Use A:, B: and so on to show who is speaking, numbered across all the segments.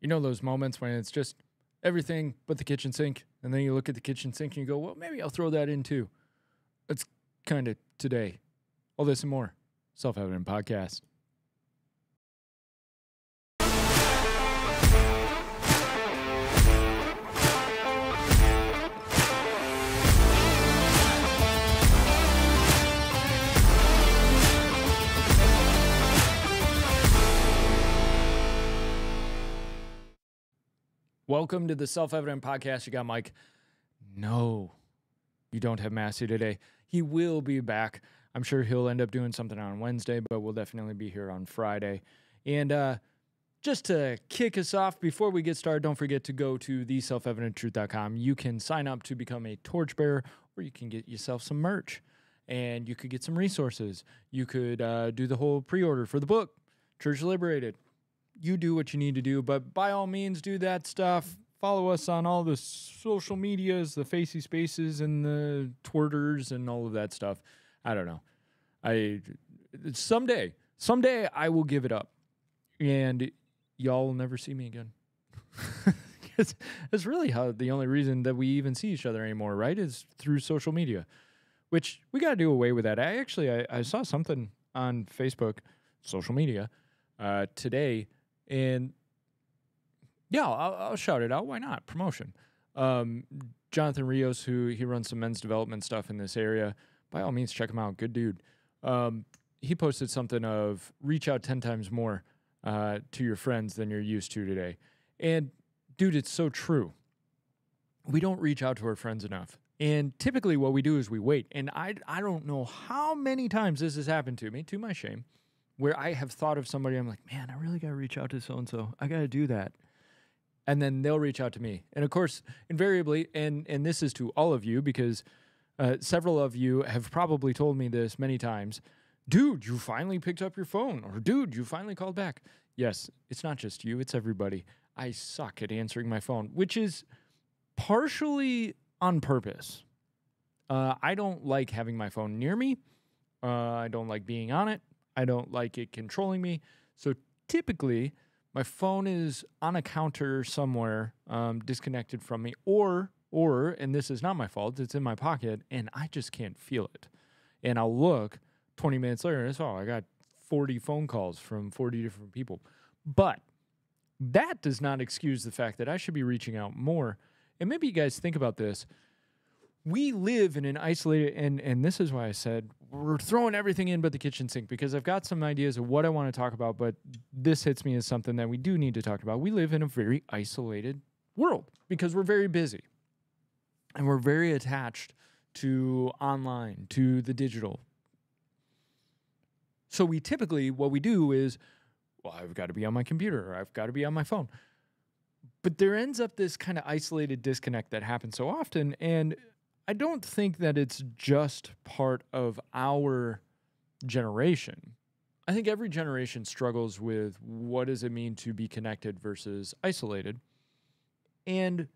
A: You know those moments when it's just everything but the kitchen sink, and then you look at the kitchen sink and you go, well, maybe I'll throw that in too. That's kind of today. All this and more. Self-Evident Podcast. Welcome to the Self-Evident Podcast. You got Mike. No, you don't have Massey today. He will be back. I'm sure he'll end up doing something on Wednesday, but we'll definitely be here on Friday. And just to kick us off, before we get started, don't forget to go to theselfevidenttruth.com. You can sign up to become a torchbearer, or you can get yourself some merch, and you could get some resources. You could do the whole pre-order for the book, Church Liberated. You do what you need to do, but by all means, do that stuff. Follow us on all the social medias, the Facey Spaces and the Twitters and all of that stuff. I don't know. Someday I will give it up, and y'all will never see me again. It's really the only reason that we even see each other anymore, right? Is through social media, which we got to do away with that. I saw something on Facebook, social media, today. And yeah, I'll shout it out. Why not? Promotion. Jonathan Rios, he runs some men's development stuff in this area. By all means, check him out. Good dude. He posted something of reach out 10 times more to your friends than you're used to today. And dude, it's so true. We don't reach out to our friends enough. And typically what we do is we wait. And I don't know how many times this has happened to me, to my shame, where I have thought of somebody, I'm like, man, I really got to reach out to so-and-so. I got to do that. And then they'll reach out to me. And of course, invariably, and this is to all of you, because several of you have probably told me this many times, dude, you finally picked up your phone, or dude, you finally called back. Yes, it's not just you, it's everybody. I suck at answering my phone, which is partially on purpose. I don't like having my phone near me. I don't like being on it. I don't like it controlling me. So typically, my phone is on a counter somewhere, disconnected from me, or, and this is not my fault, it's in my pocket, and I just can't feel it. And I'll look 20 minutes later, and it's, I got 40 phone calls from 40 different people. But that does not excuse the fact that I should be reaching out more. And maybe you guys think about this. We live in an isolated, and this is why I said we're throwing everything in but the kitchen sink, because I've got some ideas of what I want to talk about, but this hits me as something that we do need to talk about. We live in a very isolated world because we're very busy, and we're very attached to online, to the digital. So we typically, what we do is, I've got to be on my computer, or I've got to be on my phone. But there ends up this kind of isolated disconnect that happens so often, and I don't think that it's just part of our generation. I think every generation struggles with what does it mean to be connected versus isolated. And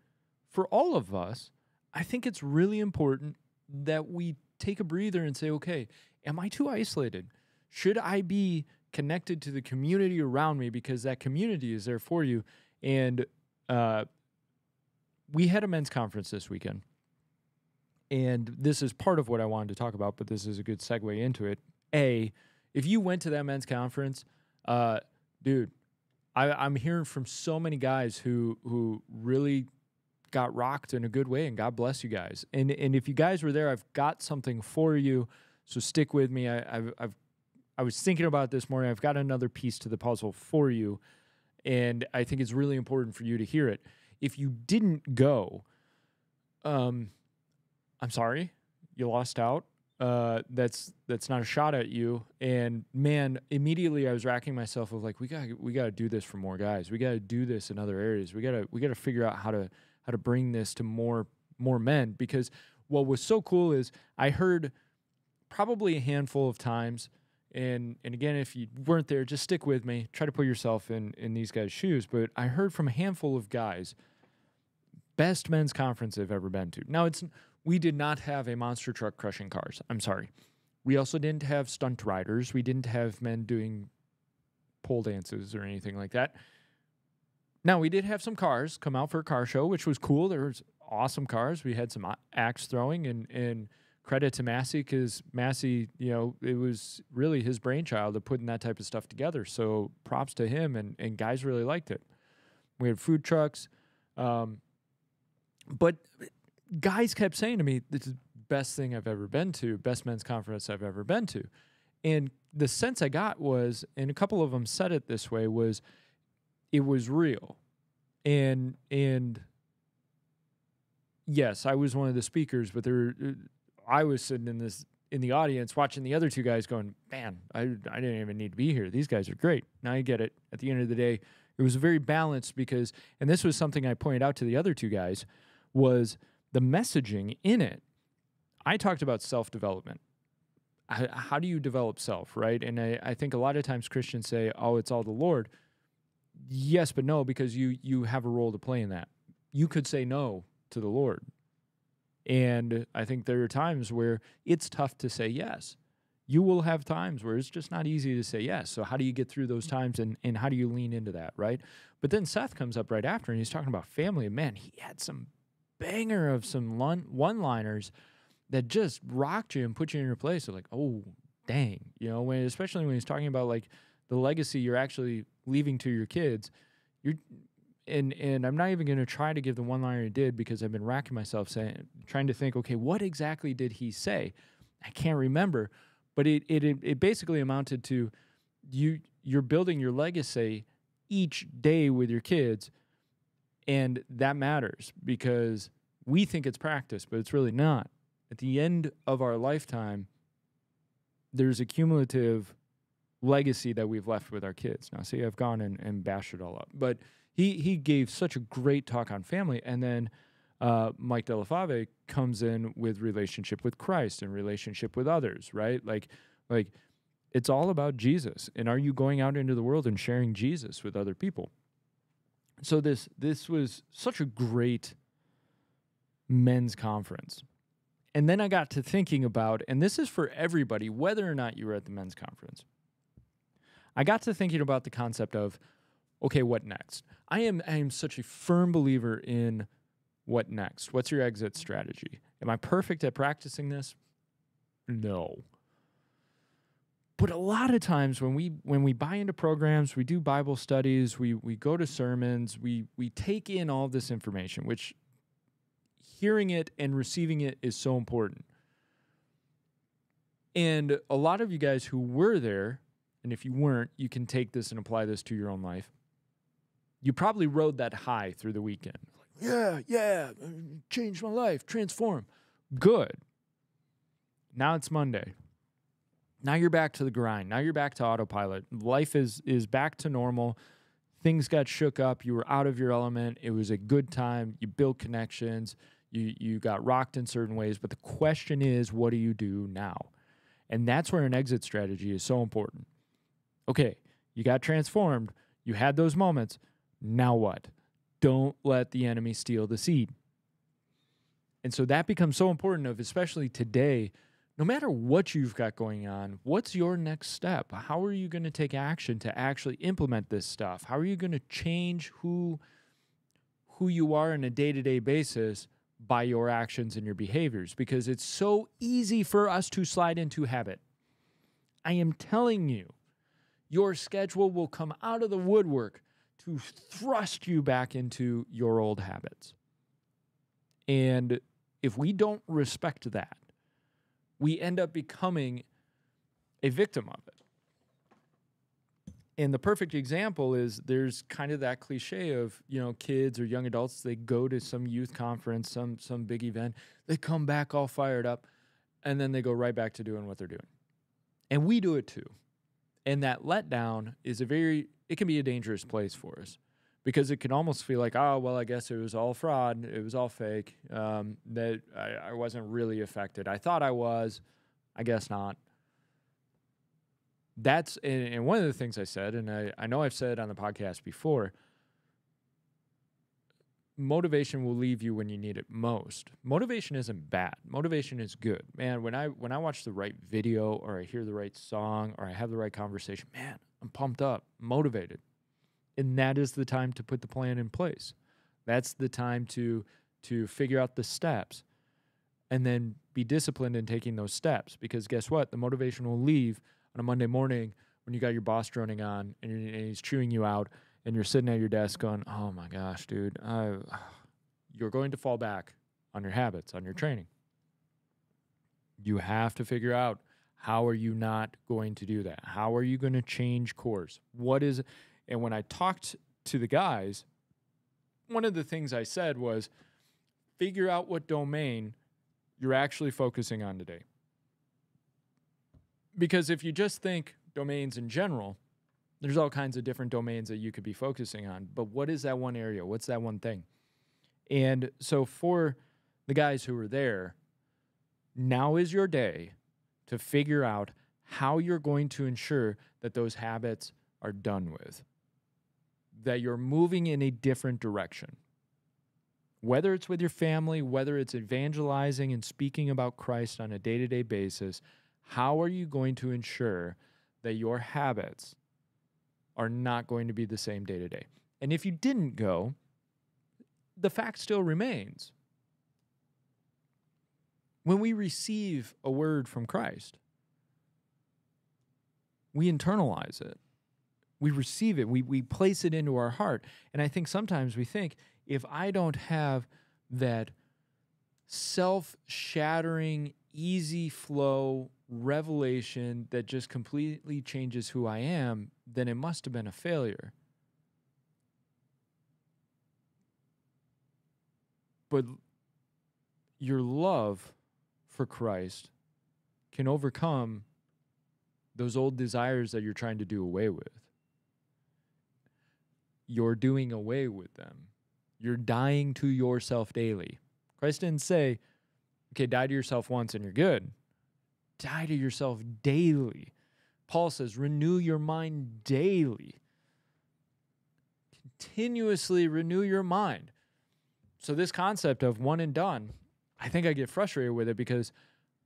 A: for all of us, I think it's really important that we take a breather and say, okay, am I too isolated? Should I be connected to the community around me, because that community is there for you? And we had a men's conference this weekend. And this is part of what I wanted to talk about, but this is a good segue into it. If you went to that men's conference, dude, I'm hearing from so many guys who really got rocked in a good way, and God bless you guys. And if you guys were there, I've got something for you, so stick with me. I was thinking about this morning. I've got another piece to the puzzle for you, and I think it's really important for you to hear it. If you didn't go, I'm sorry, you lost out. That's not a shot at you. And man, immediately I was racking myself of like, we gotta do this for more guys. We gotta do this in other areas. We gotta figure out how to bring this to more men. Because what was so cool is I heard probably a handful of times, and again, if you weren't there, just stick with me. Try to put yourself in these guys' shoes. But I heard from a handful of guys, best men's conference they've ever been to. Now we did not have a monster truck crushing cars. I'm sorry. We also didn't have stunt riders. We didn't have men doing pole dances or anything like that. Now, we did have some cars come out for a car show, which was cool. There was awesome cars. We had some axe throwing, and credit to Massey, because Massey, it was really his brainchild of putting that type of stuff together. So props to him, and guys really liked it. We had food trucks. But guys kept saying to me, this is the best thing I've ever been to, best men's conference I've ever been to. And the sense I got was, and a couple of them said it this way, was it was real. And yes, I was one of the speakers, but I was sitting in the audience watching the other two guys going, man, I didn't even need to be here. These guys are great. Now I get it. At the end of the day, it was very balanced because, and this was something I pointed out to the other two guys, was the messaging in it. I talked about self-development. How do you develop self, right? And I think a lot of times Christians say, oh, it's all the Lord. Yes, but no, because you have a role to play in that. You could say no to the Lord. And I think there are times where it's tough to say yes. You will have times where it's just not easy to say yes. So how do you get through those times, and how do you lean into that, right? But then Seth comes up right after, and he's talking about family. And man, he had some banger of some one-liners that just rocked you and put you in your place. So like, oh, dang. Especially when he's talking about like the legacy you're actually leaving to your kids. And I'm not even going to try to give the one-liner he did, because I've been racking myself trying to think, okay, what exactly did he say? I can't remember, but it basically amounted to you're building your legacy each day with your kids, and that matters because we think it's practice, but it's really not. At the end of our lifetime, there's a cumulative legacy that we've left with our kids. Now, see, I've gone and bashed it all up, but he gave such a great talk on family, and then Mike Delafave comes in with relationship with Christ and relationship with others, right? Like it's all about Jesus, and are you going out into the world and sharing Jesus with other people? So this was such a great men's conference. And then I got to thinking about, and this is for everybody, whether or not you were at the men's conference, I got to thinking about the concept of, okay, what next? I am such a firm believer in what next. What's your exit strategy? Am I perfect at practicing this? No. But a lot of times when we buy into programs, we do Bible studies, we go to sermons, we take in all this information, which hearing it and receiving it is so important. And a lot of you guys who were there, and if you weren't, you can take this and apply this to your own life. You probably rode that high through the weekend. Yeah, changed my life, transform. Good. Now it's Monday. Now you're back to the grind. Now you're back to autopilot. Life is back to normal. Things got shook up. You were out of your element. It was a good time. You built connections. You got rocked in certain ways. But the question is, what do you do now? And that's where an exit strategy is so important. Okay, you got transformed. You had those moments. Now what? Don't let the enemy steal the seed. And so that becomes so important, especially today. No matter what you've got going on, what's your next step? How are you going to take action to actually implement this stuff? How are you going to change who you are on a day-to-day basis by your actions and your behaviors? Because it's so easy for us to slide into habit. I am telling you, your schedule will come out of the woodwork to thrust you back into your old habits. And if we don't respect that, we end up becoming a victim of it. And the perfect example is there's kind of that cliche of, kids or young adults, they go to some youth conference, some big event, they come back all fired up, and then they go right back to doing what they're doing. And we do it too. And that letdown is it can be a dangerous place for us, because it can almost feel like, oh, well, I guess it was all fraud. It was all fake, that I wasn't really affected. I thought I was. I guess not. That's, and one of the things I said, and I know I've said it on the podcast before, motivation will leave you when you need it most. Motivation isn't bad. Motivation is good. Man, when I watch the right video, or I hear the right song, or I have the right conversation, man, I'm pumped up, motivated. And that is the time to put the plan in place. That's the time to figure out the steps and then be disciplined in taking those steps. Because guess what? The motivation will leave on a Monday morning when you got your boss droning on and he's chewing you out and you're sitting at your desk going, oh my gosh, dude, you're going to fall back on your habits, on your training. You have to figure out, how are you not going to do that? How are you going to change course? What is, and when I talked to the guys, one of the things I said was, figure out what domain you're actually focusing on today. Because if you just think domains in general, there's all kinds of different domains that you could be focusing on. But what is that one area? What's that one thing? And so for the guys who were there, now is your day to figure out how you're going to ensure that those habits are done with, that you're moving in a different direction. Whether it's with your family, whether it's evangelizing and speaking about Christ on a day-to-day basis, how are you going to ensure that your habits are not going to be the same day to day? And if you didn't go, the fact still remains. When we receive a word from Christ, we internalize it. We receive it. We place it into our heart. And I think sometimes we think, if I don't have that self-shattering, easy flow revelation that just completely changes who I am, then it must have been a failure. But your love for Christ can overcome those old desires that you're trying to do away with. You're doing away with them. You're dying to yourself daily. Christ didn't say, okay, die to yourself once and you're good. Die to yourself daily. Paul says, renew your mind daily. Continuously renew your mind. So this concept of one and done, I think I get frustrated with it because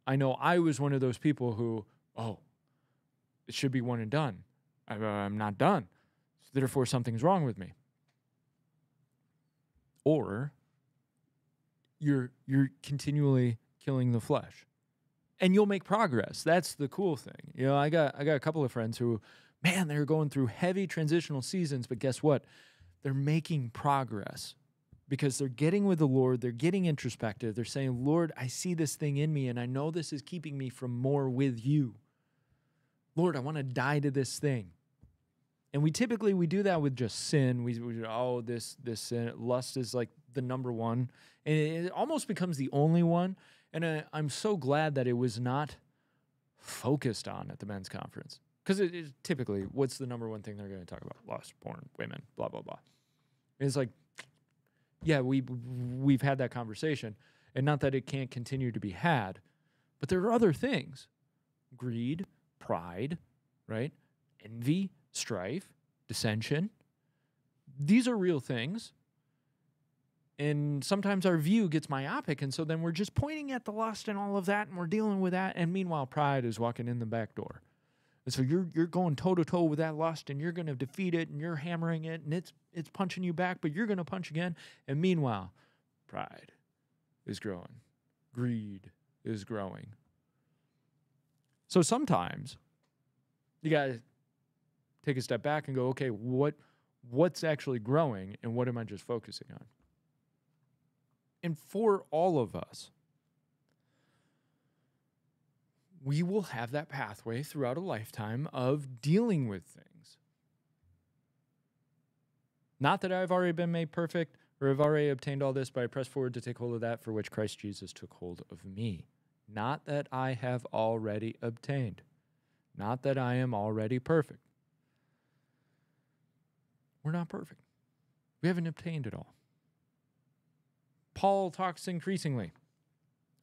A: I know I was one of those people who, it should be one and done. I'm not done. So therefore, something's wrong with me. Or you're continually killing the flesh. And you'll make progress. That's the cool thing. You know, I got a couple of friends who, man, they're going through heavy transitional seasons, but guess what? They're making progress because they're getting with the Lord. They're getting introspective. They're saying, Lord, I see this thing in me, and I know this is keeping me from more with you. Lord, I want to die to this thing. And we do that with just sin. We this sin. Lust is like the number one. And it almost becomes the only one. And I'm so glad that it was not focused on at the men's conference. Because it is typically, what's the number one thing they're going to talk about? Lust, porn, women, blah, blah, blah. And it's like, yeah, we've had that conversation. And not that it can't continue to be had, but there are other things. Greed, pride, right? Envy, strife, dissension. These are real things. And sometimes our view gets myopic, and so then we're just pointing at the lust and all of that, and we're dealing with that, and meanwhile, pride is walking in the back door. And so you're going toe-to-toe with that lust, and you're going to defeat it, and you're hammering it, and it's punching you back, but you're going to punch again. And meanwhile, pride is growing. Greed is growing. So sometimes you got to take a step back and go, okay, what's actually growing, and what am I just focusing on? And for all of us, we will have that pathway throughout a lifetime of dealing with things. Not that I've already been made perfect or have already obtained all this, but I press forward to take hold of that for which Christ Jesus took hold of me. Not that I have already obtained. Not that I am already perfect. We're not perfect. We haven't obtained it all. Paul talks increasingly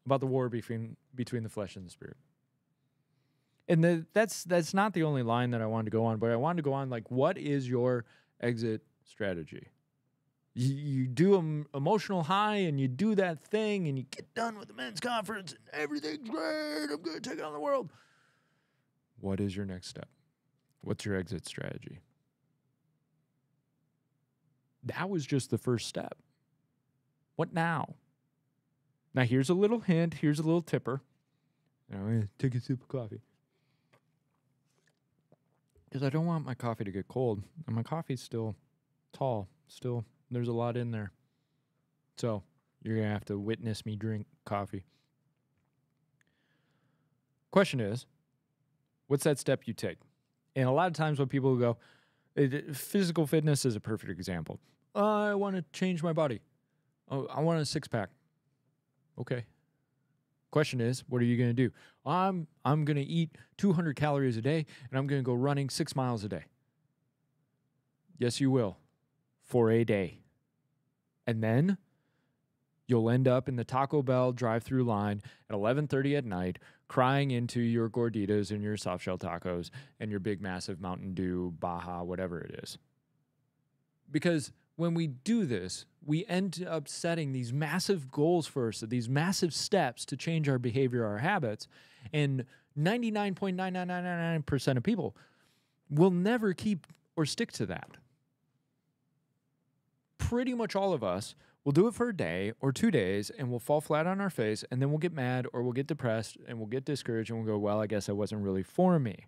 A: about the war between the flesh and the spirit. And that's not the only line that I wanted to go on, but I wanted to go on like, what is your exit strategy? You do an emotional high and you do that thing and you get done with the men's conference and everything's great. I'm going to take on the world. What is your next step? What's your exit strategy? That was just the first step. What now? Now, here's a little hint. Here's a little tipper. I'm going to take a sip of coffee. Because I don't want my coffee to get cold. And my coffee's still tall. Still, there's a lot in there. So, you're going to have to witness me drink coffee. Question is, what's that step you take? And a lot of times when people go, physical fitness is a perfect example. I want to change my body. Oh, I want a six-pack. Okay. Question is, what are you going to do? I'm going to eat 200 calories a day, and I'm going to go running 6 miles a day. Yes, you will. For a day. And then you'll end up in the Taco Bell drive-through line at 11:30 at night, crying into your gorditas and your soft-shell tacos and your big, massive Mountain Dew, Baja, whatever it is. Because when we do this, we end up setting these massive goals for us, these massive steps to change our behavior, our habits, and 99.9999% of people will never keep or stick to that. Pretty much all of us will do it for a day or 2 days, and we'll fall flat on our face, and then we'll get mad or we'll get depressed and we'll get discouraged and we'll go, well, I guess that wasn't really for me.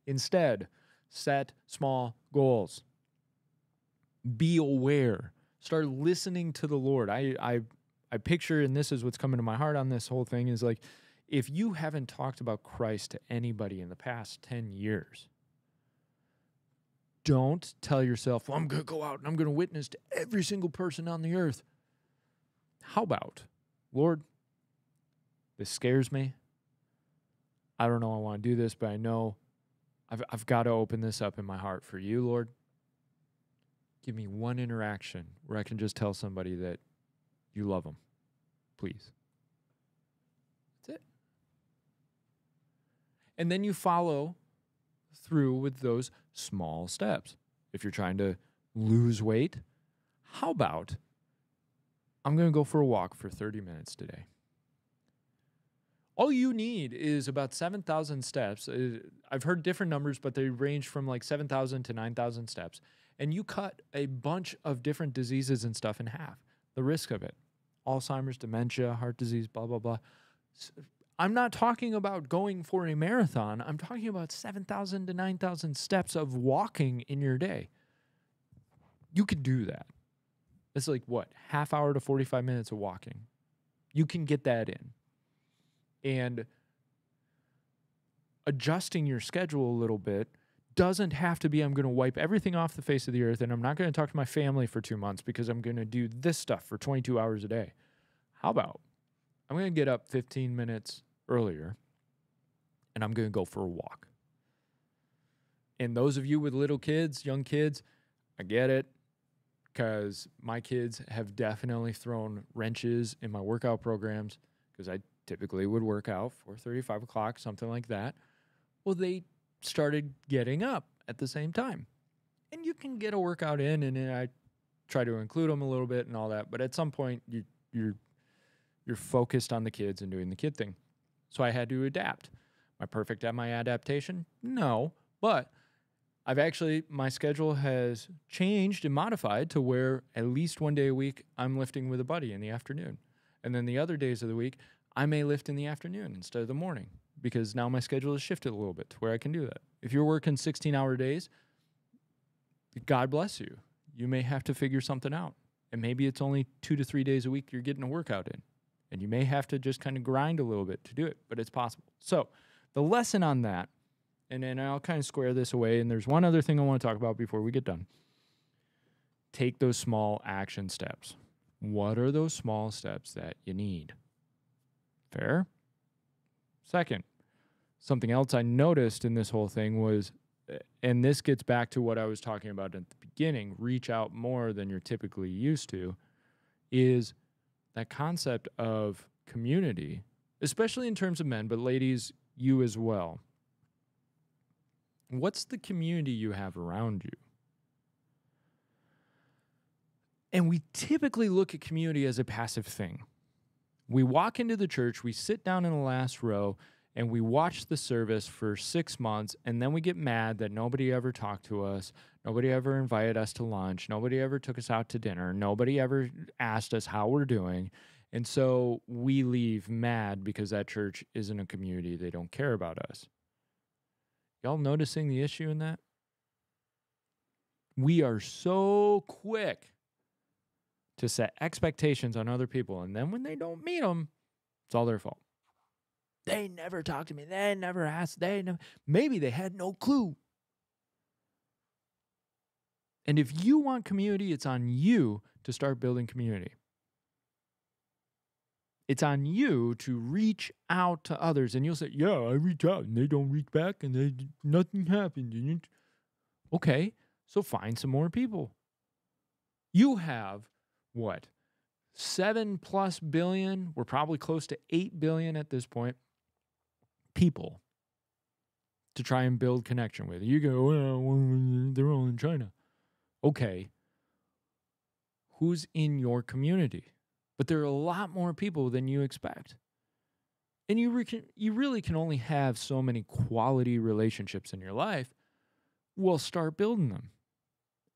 A: Instead, set small goals. Be aware. Start listening to the Lord. I picture, and this is what's coming to my heart on this whole thing, is like, if you haven't talked about Christ to anybody in the past 10 years, don't tell yourself, well, I'm going to go out and I'm going to witness to every single person on the earth. How about, Lord, this scares me. I don't know I want to do this, but I know I've got to open this up in my heart for you, Lord. Give me one interaction where I can just tell somebody that you love them. Please. That's it. And then you follow through with those small steps. If you're trying to lose weight, how about I'm going to go for a walk for 30 minutes today? All you need is about 7,000 steps. I've heard different numbers, but they range from like 7,000 to 9,000 steps. And you cut a bunch of different diseases and stuff in half. The risk of it. Alzheimer's, dementia, heart disease, blah, blah, blah. I'm not talking about going for a marathon. I'm talking about 7,000 to 9,000 steps of walking in your day. You could do that. It's like, what, half hour to 45 minutes of walking. You can get that in. And adjusting your schedule a little bit doesn't have to be I'm going to wipe everything off the face of the earth and I'm not going to talk to my family for 2 months because I'm going to do this stuff for 22 hours a day. How about I'm going to get up 15 minutes earlier and I'm going to go for a walk. And those of you with little kids, young kids, I get it, because my kids have definitely thrown wrenches in my workout programs, because I typically would work out 4:30, 5 o'clock, something like that. Well, they started getting up at the same time. And you can get a workout in, and then I try to include them a little bit and all that. But at some point, you're focused on the kids and doing the kid thing. So I had to adapt. Am I perfect at my adaptation? No. But my schedule has changed and modified to where at least 1 day a week, I'm lifting with a buddy in the afternoon. And then the other days of the week, I may lift in the afternoon instead of the morning, because now my schedule has shifted a little bit to where I can do that. If you're working 16-hour days, God bless you. You may have to figure something out. And maybe it's only 2 to 3 days a week you're getting a workout in. And you may have to just kind of grind a little bit to do it, but it's possible. So the lesson on that, and then I'll kind of square this away, and there's one other thing I want to talk about before we get done. Take those small action steps. What are those small steps that you need? Fair? Second, something else I noticed in this whole thing was, and this gets back to what I was talking about at the beginning, reach out more than you're typically used to, is that concept of community, especially in terms of men, but ladies, you as well. What's the community you have around you? And we typically look at community as a passive thing. We walk into the church, we sit down in the last row, and we watch the service for 6 months, and then we get mad that nobody ever talked to us, nobody ever invited us to lunch, nobody ever took us out to dinner, nobody ever asked us how we're doing. And so we leave mad because that church isn't a community. They don't care about us. Y'all noticing the issue in that? We are so quick to set expectations on other people, and then when they don't meet them, it's all their fault. They never talked to me. They never asked. Maybe they had no clue. And if you want community, it's on you to start building community. It's on you to reach out to others. And you'll say, yeah, I reach out and they don't reach back and nothing happened. Okay, so find some more people. You have, what, 7+ billion? We're probably close to 8 billion at this point. People to try and build connection with. You go, well, they're all in China. Okay, who's in your community? But there are a lot more people than you expect. And you really can only have so many quality relationships in your life. Well, start building them.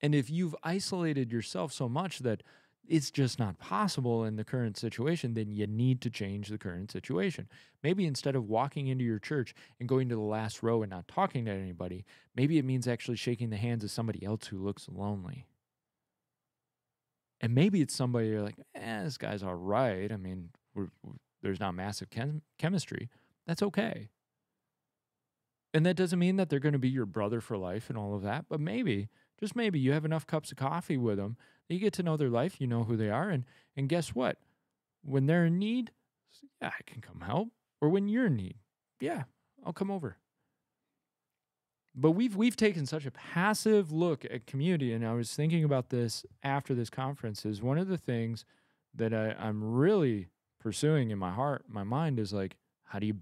A: And if you've isolated yourself so much that it's just not possible in the current situation, then you need to change the current situation. Maybe instead of walking into your church and going to the last row and not talking to anybody, maybe it means actually shaking the hands of somebody else who looks lonely. And maybe it's somebody you're like, this guy's all right. I mean, there's not massive chemistry. That's okay. And that doesn't mean that they're going to be your brother for life and all of that, but maybe, just maybe, you have enough cups of coffee with them that you get to know their life, you know who they are, and guess what? When they're in need, yeah, I can come help. Or when you're in need, yeah, I'll come over. But we've taken such a passive look at community, and I was thinking about this after this conference, is one of the things that I'm really pursuing in my heart, my mind, is like, how do you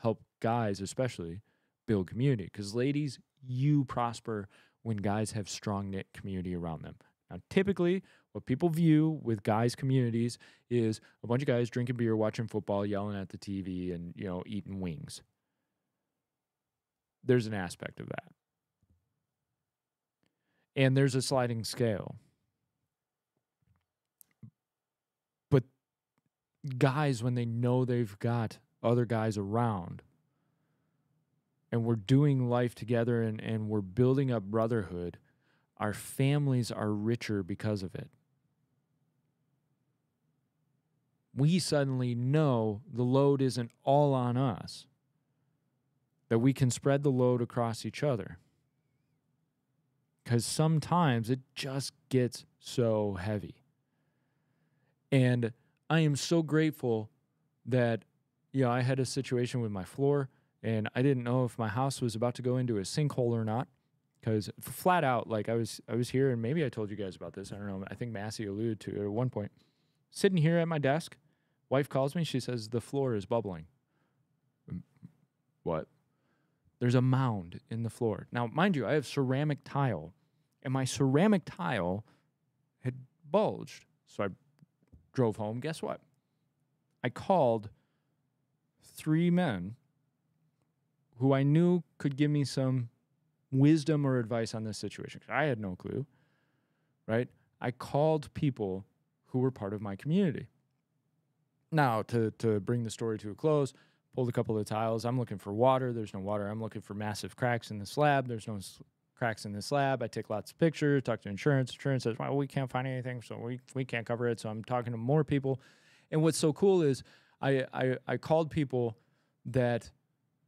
A: help guys especially build community? Because ladies, you prosper when guys have strong-knit community around them. Now, typically, what people view with guys' communities is a bunch of guys drinking beer, watching football, yelling at the TV, and, eating wings. There's an aspect of that. And there's a sliding scale. But guys, when they know they've got other guys around, and we're doing life together and we're building up brotherhood, our families are richer because of it. We suddenly know the load isn't all on us, that we can spread the load across each other. Because sometimes it just gets so heavy. And I am so grateful that, I had a situation with my floor, and I didn't know if my house was about to go into a sinkhole or not. Because flat out, like I was here, and maybe I told you guys about this. I don't know. I think Massey alluded to it at one point. Sitting here at my desk, wife calls me. She says, the floor is bubbling. What? There's a mound in the floor. Now, mind you, I have ceramic tile, and my ceramic tile had bulged. So I drove home. Guess what? I called 3 men who I knew could give me some wisdom or advice on this situation. I had no clue, right? I called people who were part of my community. Now, to bring the story to a close, pulled a couple of tiles. I'm looking for water. There's no water. I'm looking for massive cracks in the slab. There's no cracks in the slab. I take lots of pictures, talk to insurance. Insurance says, well, we can't find anything, so we can't cover it. So I'm talking to more people. And what's so cool is I called people that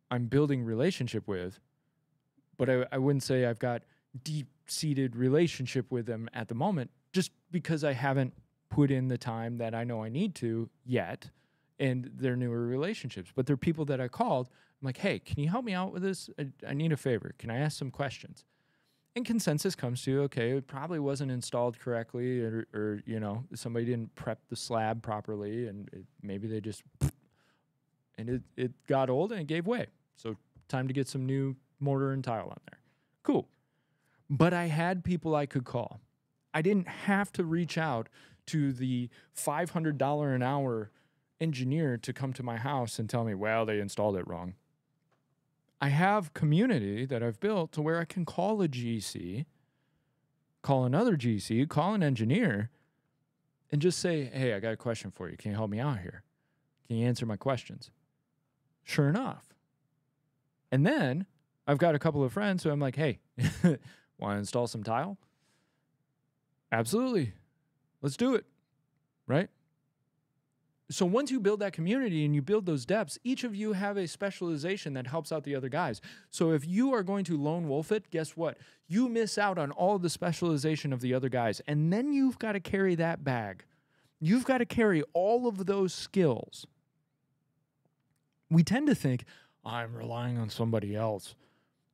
A: I'm building relationship with, but I wouldn't say I've got deep-seated relationship with them at the moment, just because I haven't put in the time that I know I need to yet, and they're newer relationships. But they're people that I called. I'm like, hey, can you help me out with this? I need a favor. Can I ask some questions? And consensus comes to, okay, it probably wasn't installed correctly, or somebody didn't prep the slab properly, and maybe they just, and it got old and it gave way. So time to get some new mortar and tile on there. Cool. But I had people I could call. I didn't have to reach out to the $500 an hour engineer to come to my house and tell me, well, they installed it wrong. I have community that I've built to where I can call a GC, call another GC, call an engineer, and just say, hey, I got a question for you. Can you help me out here? Can you answer my questions? Sure enough. And then I've got a couple of friends who I'm like, hey, want to install some tile? Absolutely. Let's do it. Right? So once you build that community and you build those depths, each of you have a specialization that helps out the other guys. So if you are going to lone wolf it, guess what? You miss out on all the specialization of the other guys. And then you've got to carry that bag. You've got to carry all of those skills. We tend to think, I'm relying on somebody else.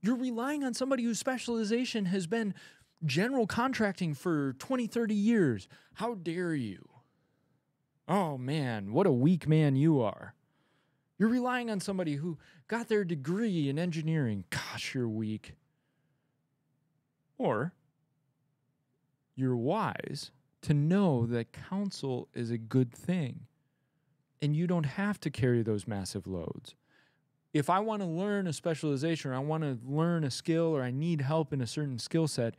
A: You're relying on somebody whose specialization has been general contracting for 20, 30 years. How dare you? Oh man, what a weak man you are. You're relying on somebody who got their degree in engineering. Gosh, you're weak. Or you're wise to know that counsel is a good thing and you don't have to carry those massive loads. If I want to learn a specialization or I want to learn a skill or I need help in a certain skill set,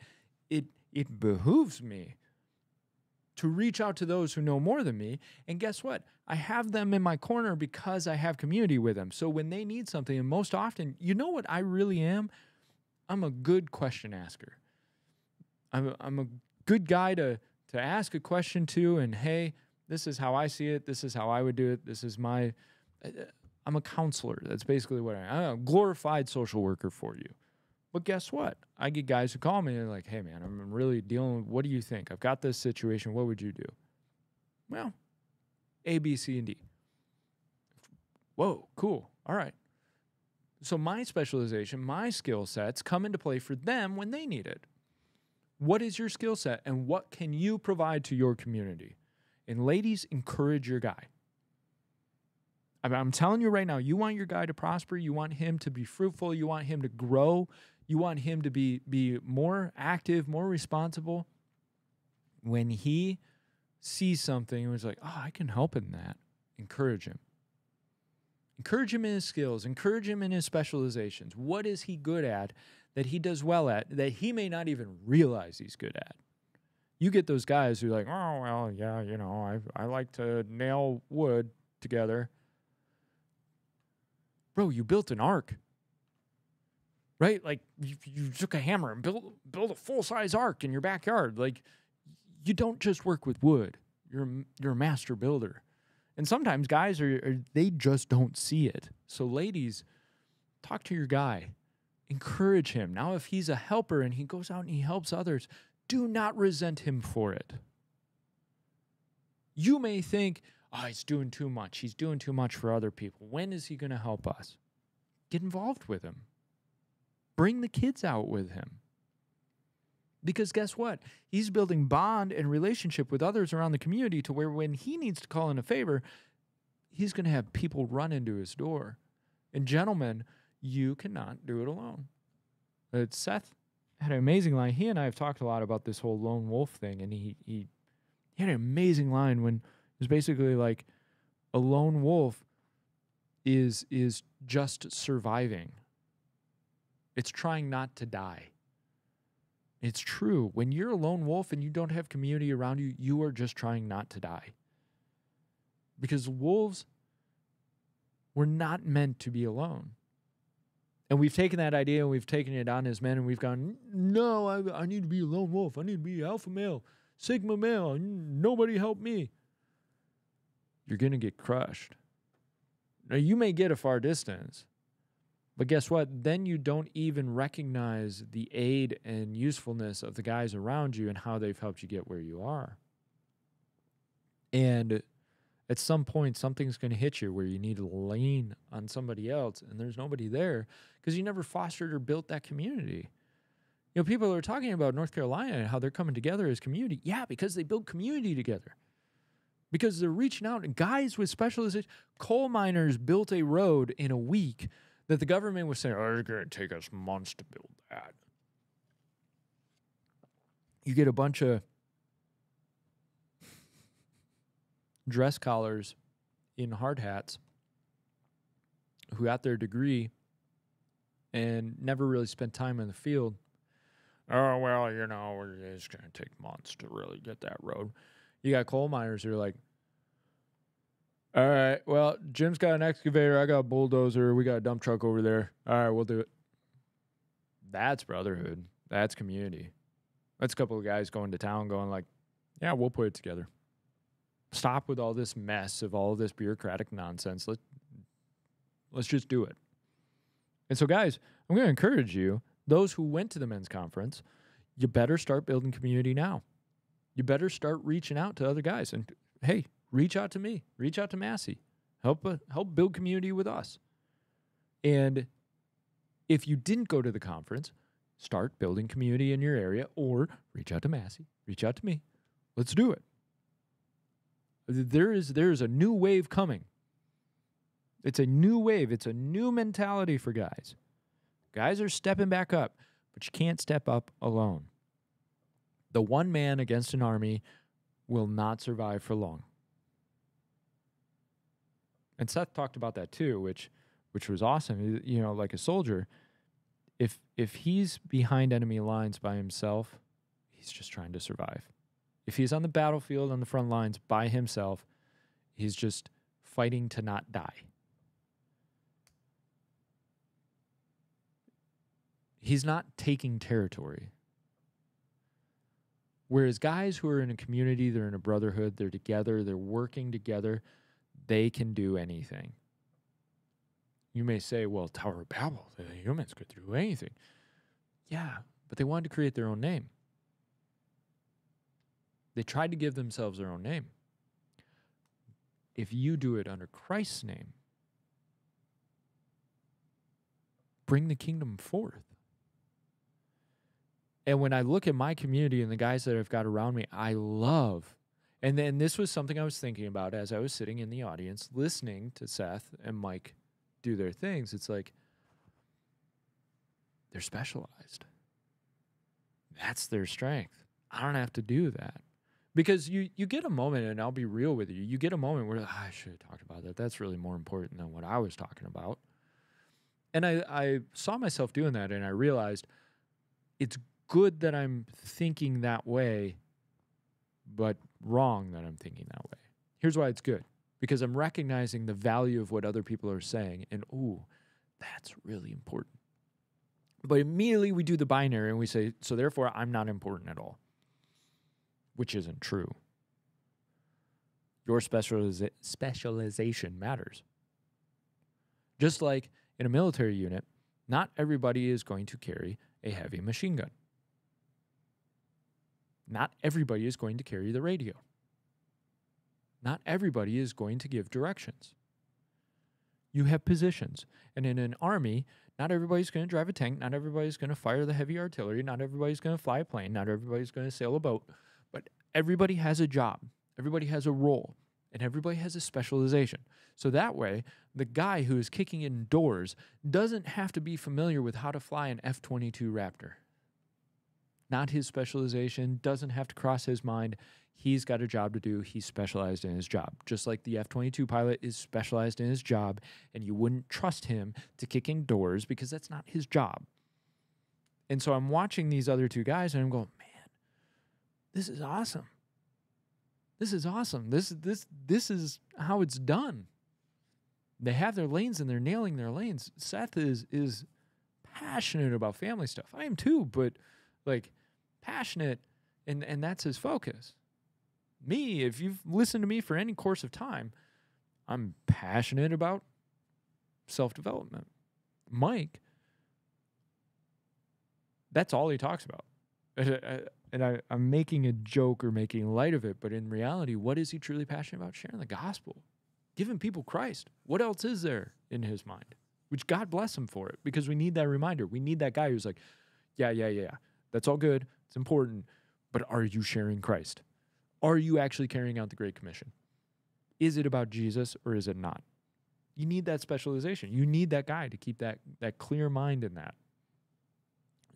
A: it behooves me to reach out to those who know more than me. And guess what? I have them in my corner because I have community with them. So when they need something, and most often, you know what I really am? I'm a good question asker. I'm a good guy to ask a question to, and hey, this is how I see it. This is how I would do it. This is I'm a counselor. That's basically what I'm a glorified social worker for you. But guess what? I get guys who call me and they're like, hey, man, I'm really dealing with, what do you think? I've got this situation. What would you do? Well, A, B, C, and D. Whoa, cool. All right. So my specialization, my skill sets come into play for them when they need it. What is your skill set and what can you provide to your community? And ladies, encourage your guy. I'm telling you right now, you want your guy to prosper. You want him to be fruitful. You want him to grow. You want him to be more active, more responsible. When he sees something and was like, oh, I can help in that, encourage him. Encourage him in his skills. Encourage him in his specializations. What is he good at that he does well at that he may not even realize he's good at? You get those guys who are like, oh, well, yeah, you know, I like to nail wood together. Bro, you built an ark, right? Like you took a hammer and built a full-size ark in your backyard. Like you don't just work with wood. You're a master builder. And sometimes guys they just don't see it. So ladies, talk to your guy. Encourage him. Now if he's a helper and he goes out and he helps others, do not resent him for it. You may think, oh, he's doing too much. He's doing too much for other people. When is he going to help us? Get involved with him. Bring the kids out with him. Because guess what? He's building bond and relationship with others around the community to where when he needs to call in a favor, he's going to have people run into his door. And gentlemen, you cannot do it alone. Seth had an amazing line. He and I have talked a lot about this whole lone wolf thing, and he had an amazing line when it was basically like a lone wolf is just surviving. It's trying not to die. It's true. When you're a lone wolf and you don't have community around you, you are just trying not to die. Because wolves were not meant to be alone. And we've taken that idea and we've taken it on as men and we've gone, no, I need to be a lone wolf. I need to be alpha male, sigma male. Nobody help me. You're going to get crushed. Now, you may get a far distance, but guess what? Then you don't even recognize the aid and usefulness of the guys around you and how they've helped you get where you are. And at some point, something's going to hit you where you need to lean on somebody else, and there's nobody there because you never fostered or built that community. You know, people are talking about North Carolina and how they're coming together as community. Yeah, because they build community together. Because they're reaching out, and guys with specialization, coal miners built a road in a week that the government was saying, oh, it's going to take us months to build that. You get a bunch of dress collars in hard hats who got their degree and never really spent time in the field. Oh, well, it's going to take months to really get that road. You got coal miners who are like, all right, well, Jim's got an excavator. I got a bulldozer. We got a dump truck over there. All right, we'll do it. That's brotherhood. That's community. That's a couple of guys going to town going like, yeah, we'll put it together. Stop with all this mess of all this bureaucratic nonsense. Let's just do it. And so, guys, I'm going to encourage you, those who went to the men's conference, you better start building community now. You better start reaching out to other guys. And, hey, reach out to me. Reach out to Massey. Help build community with us. And if you didn't go to the conference, start building community in your area, or reach out to Massey. Reach out to me. Let's do it. There is a new wave coming. It's a new wave. It's a new mentality for guys. Guys are stepping back up, but you can't step up alone. The one man against an army will not survive for long. And Seth talked about that too, which was awesome. You know, like a soldier, if he's behind enemy lines by himself, he's just trying to survive. If he's on the battlefield on the front lines by himself, he's just fighting to not die. He's not taking territory. Whereas guys who are in a community, they're in a brotherhood, they're together, they're working together, they can do anything. You may say, well, Tower of Babel, the humans could do anything. Yeah, but they wanted to create their own name. They tried to give themselves their own name. If you do it under Christ's name, bring the kingdom forth. And when I look at my community and the guys that I've got around me, I love. And then this was something I was thinking about as I was sitting in the audience, listening to Seth and Mike do their things. It's like, they're specialized. That's their strength. I don't have to do that. Because you get a moment, and I'll be real with you, you get a moment where, I should have talked about that. That's really more important than what I was talking about. And I saw myself doing that, and I realized it's good that I'm thinking that way, but wrong that I'm thinking that way. Here's why it's good. Because I'm recognizing the value of what other people are saying, and ooh, that's really important. But immediately we do the binary, and we say, so therefore I'm not important at all. Which isn't true. Your specialization matters. Just like in a military unit, not everybody is going to carry a heavy machine gun. Not everybody is going to carry the radio. Not everybody is going to give directions. You have positions. And in an army, not everybody's going to drive a tank. Not everybody's going to fire the heavy artillery. Not everybody's going to fly a plane. Not everybody's going to sail a boat. But everybody has a job. Everybody has a role. And everybody has a specialization. So that way, the guy who is kicking in doors doesn't have to be familiar with how to fly an F-22 Raptor. Not his specialization, doesn't have to cross his mind. He's got a job to do. He's specialized in his job. Just like the F-22 pilot is specialized in his job, and you wouldn't trust him to kick in doors because that's not his job. And so I'm watching these other two guys, and I'm going, man, this is awesome. This is awesome. This is how it's done. They have their lanes, and they're nailing their lanes. Seth is passionate about family stuff. I am too, but like passionate, and that's his focus. Me, if you've listened to me for any course of time, I'm passionate about self-development. Mike, that's all he talks about. And I'm making a joke or making light of it, but in reality, what is he truly passionate about? Sharing the gospel. Giving people Christ. What else is there in his mind? Which God bless him for it, because we need that reminder. We need that guy who's like, yeah. That's all good. It's important. But are you sharing Christ? Are you actually carrying out the Great Commission? Is it about Jesus or is it not? You need that specialization. You need that guy to keep that clear mind in that.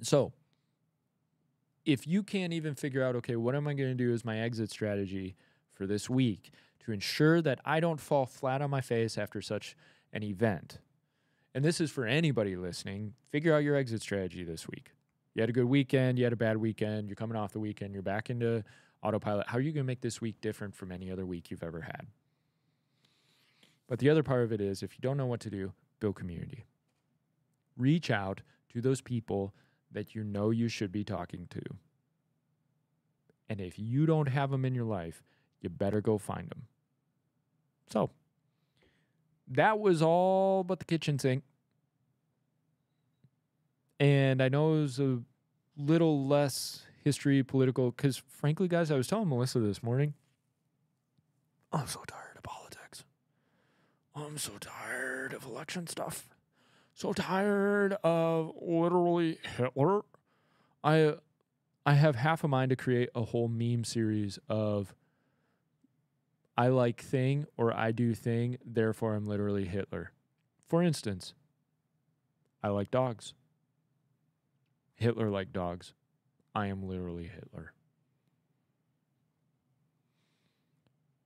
A: So, if you can't even figure out, okay, what am I going to do as my exit strategy for this week to ensure that I don't fall flat on my face after such an event, And this is for anybody listening. Figure out your exit strategy this week. You had a good weekend. You had a bad weekend. You're coming off the weekend. You're back into autopilot. How are you going to make this week different from any other week you've ever had? But the other part of it is, if you don't know what to do, build community. Reach out to those people that you know you should be talking to. And if you don't have them in your life, you better go find them. So, that was all but the kitchen sink. And I know it was a little less history, political, because frankly, guys, I was telling Melissa this morning, I'm so tired of politics. I'm so tired of election stuff. So tired of literally Hitler. I have half a mind to create a whole meme series of I like thing or I do thing, therefore I'm literally Hitler. For instance, I like dogs. Hitler liked dogs. I am literally Hitler.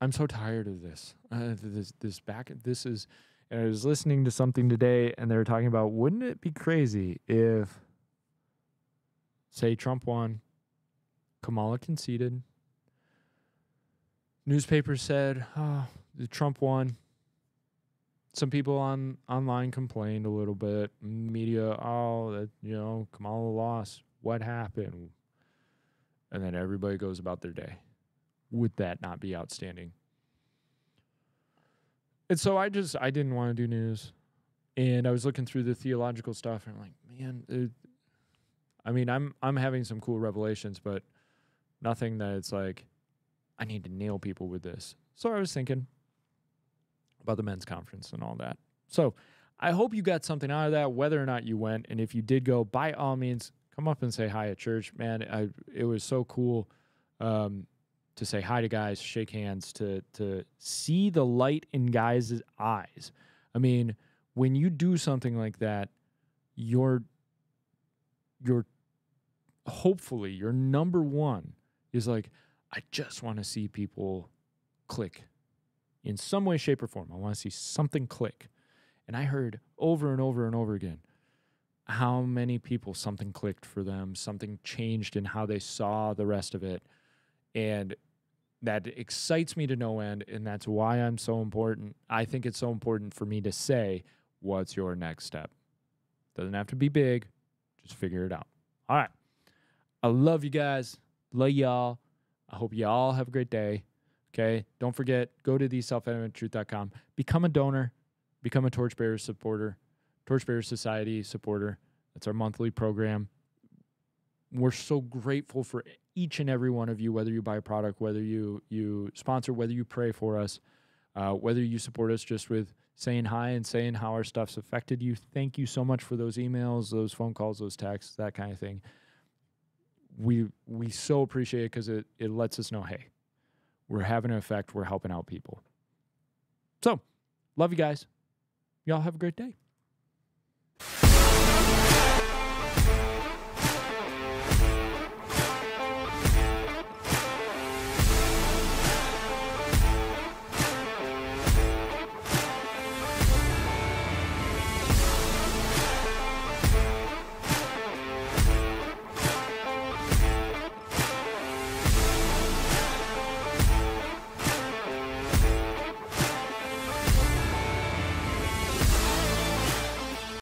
A: I'm so tired of this. This is, and I was listening to something today, and they were talking about, wouldn't it be crazy if, say, Trump won, Kamala conceded, newspapers said, oh, Trump won. Some people online complained a little bit. Media, Kamala lost. What happened? And then everybody goes about their day. Would that not be outstanding? And so I didn't want to do news. And I was looking through the theological stuff, and I'm like, man, I'm having some cool revelations, but nothing that it's like, I need to nail people with this. So I was thinking about the men's conference and all that. So I hope you got something out of that, whether or not you went. And if you did go, by all means, come up and say hi at church. Man, it was so cool to say hi to guys, shake hands, to see the light in guys' eyes. I mean, when you do something like that, you're hopefully your number one is like, I just want to see people click in some way, shape, or form. I want to see something click. And I heard over and over and over again how many people something clicked for them, something changed in how they saw the rest of it. And that excites me to no end, and that's why I'm so important. I think it's so important for me to say, what's your next step? Doesn't have to be big. Just figure it out. All right. I love you guys. Love y'all. I hope y'all have a great day. Okay? Don't forget, go to theselfevidenttruth.com. Become a donor. Become a Torchbearer supporter. Torchbearer Society supporter. That's our monthly program. We're so grateful for each and every one of you, whether you buy a product, whether you sponsor, whether you pray for us, whether you support us just with saying hi and saying how our stuff's affected you. Thank you so much for those emails, those phone calls, those texts, that kind of thing. We so appreciate it because it lets us know, hey, we're having an effect. We're helping out people. So, love you guys. Y'all have a great day.